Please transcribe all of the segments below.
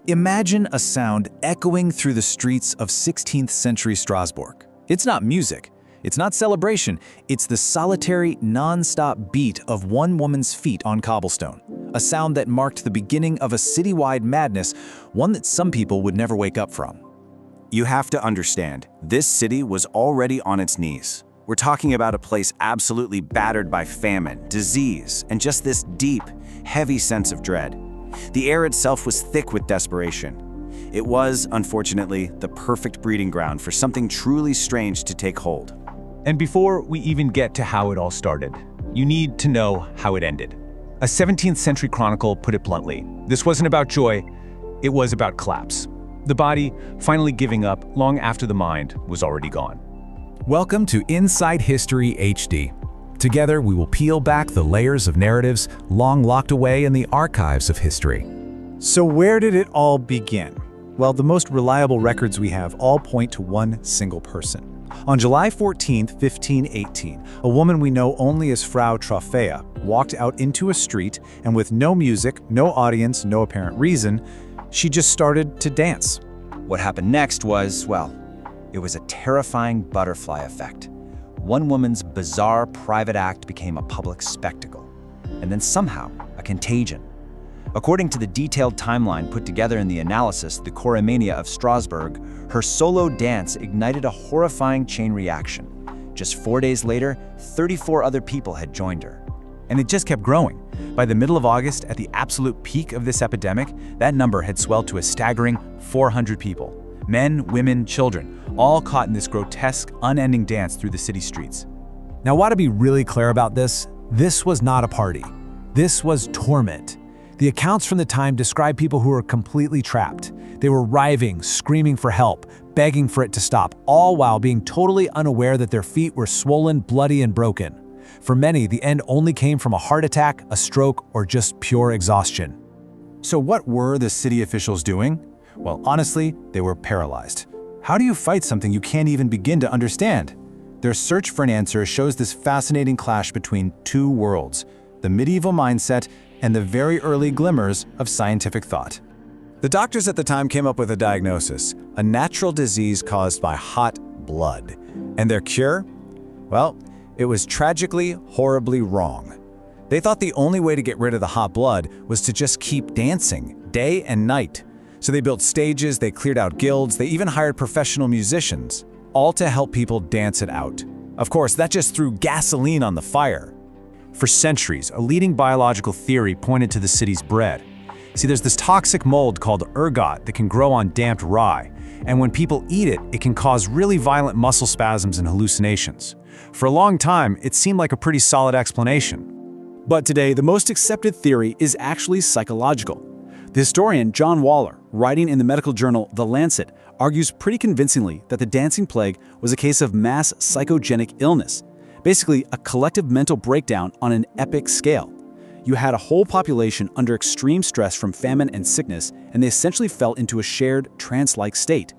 Imagine a sound echoing through the streets of 16th century Strasbourg. It's not music, it's not celebration, it's the solitary, non-stop beat of one woman's feet on cobblestone. A sound that marked the beginning of a citywide madness, one that some people would never wake up from. You have to understand, this city was already on its knees. We're talking about a place absolutely battered by famine, disease, and just this deep, heavy sense of dread. The air itself was thick with desperation. It was, unfortunately, the perfect breeding ground for something truly strange to take hold. And before we even get to how it all started, you need to know how it ended. A 17th century chronicle put it bluntly. This wasn't about joy, it was about collapse. The body finally giving up long after the mind was already gone. Welcome to Inside History HD. Together, we will peel back the layers of narratives long locked away in the archives of history. So where did it all begin? Well, the most reliable records we have all point to one single person. On July 14, 1518, a woman we know only as Frau Troffea walked out into a street, and with no music, no audience, no apparent reason, she just started to dance. What happened next was, well, it was a terrifying butterfly effect. One woman's bizarre private act became a public spectacle, and then somehow a contagion. According to the detailed timeline put together in the analysis, The Choromania of Strasbourg, her solo dance ignited a horrifying chain reaction. Just 4 days later, 34 other people had joined her. And it just kept growing. By the middle of August, at the absolute peak of this epidemic, that number had swelled to a staggering 400 people. Men, women, children, all caught in this grotesque, unending dance through the city streets. Now, I want to be really clear about this. This was not a party. This was torment. The accounts from the time describe people who were completely trapped. They were writhing, screaming for help, begging for it to stop, all while being totally unaware that their feet were swollen, bloody, and broken. For many, the end only came from a heart attack, a stroke, or just pure exhaustion. So what were the city officials doing? Well, honestly, they were paralyzed. How do you fight something you can't even begin to understand? Their search for an answer shows this fascinating clash between two worlds, the medieval mindset and the very early glimmers of scientific thought. The doctors at the time came up with a diagnosis, a natural disease caused by hot blood. And their cure? Well, it was tragically, horribly wrong. They thought the only way to get rid of the hot blood was to just keep dancing, day and night. So they built stages, they cleared out guilds, they even hired professional musicians, all to help people dance it out. Of course, that just threw gasoline on the fire. For centuries, a leading biological theory pointed to the city's bread. See, there's this toxic mold called ergot that can grow on damped rye, and when people eat it, it can cause really violent muscle spasms and hallucinations. For a long time, it seemed like a pretty solid explanation. But today, the most accepted theory is actually psychological. The historian John Waller, writing in the medical journal The Lancet, argues pretty convincingly that the dancing plague was a case of mass psychogenic illness, basically a collective mental breakdown on an epic scale. You had a whole population under extreme stress from famine and sickness, and they essentially fell into a shared trance-like state.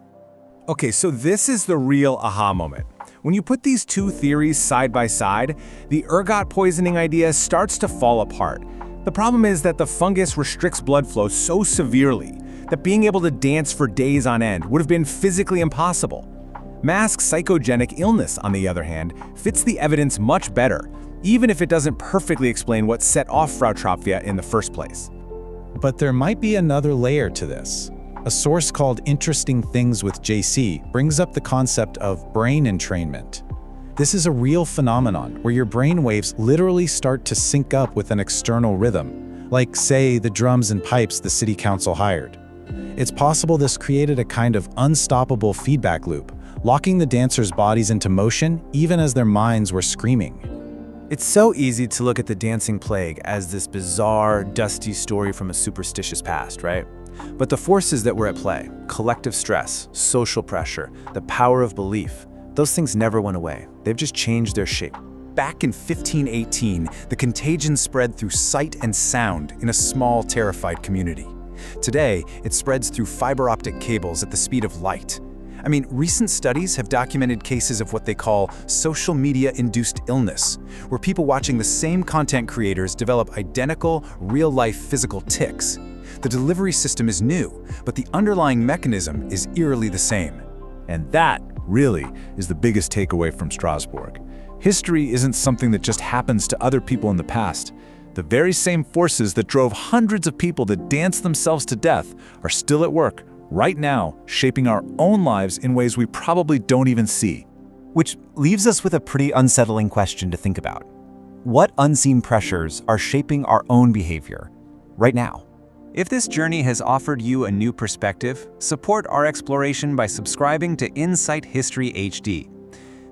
Okay, so this is the real aha moment. When you put these two theories side by side, the ergot poisoning idea starts to fall apart. The problem is that the fungus restricts blood flow so severely that being able to dance for days on end would have been physically impossible. Mass psychogenic illness, on the other hand, fits the evidence much better, even if it doesn't perfectly explain what set off Frau Troffea in the first place. But there might be another layer to this. A source called Interesting Things with JC brings up the concept of brain entrainment. This is a real phenomenon where your brain waves literally start to sync up with an external rhythm, like, say, the drums and pipes the city council hired. It's possible this created a kind of unstoppable feedback loop, locking the dancers' bodies into motion even as their minds were screaming. It's so easy to look at the dancing plague as this bizarre, dusty story from a superstitious past, right? But the forces that were at play, collective stress, social pressure, the power of belief, those things never went away. They've just changed their shape. Back in 1518, the contagion spread through sight and sound in a small, terrified community. Today, it spreads through fiber optic cables at the speed of light. I mean, recent studies have documented cases of what they call social media-induced illness, where people watching the same content creators develop identical, real-life physical tics. The delivery system is new, but the underlying mechanism is eerily the same. And that, really, is the biggest takeaway from Strasbourg. History isn't something that just happens to other people in the past. The very same forces that drove hundreds of people to dance themselves to death are still at work, right now, shaping our own lives in ways we probably don't even see. Which leaves us with a pretty unsettling question to think about. What unseen pressures are shaping our own behavior right now? If this journey has offered you a new perspective, support our exploration by subscribing to Insight History HD.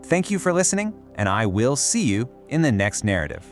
Thank you for listening, and I will see you in the next narrative.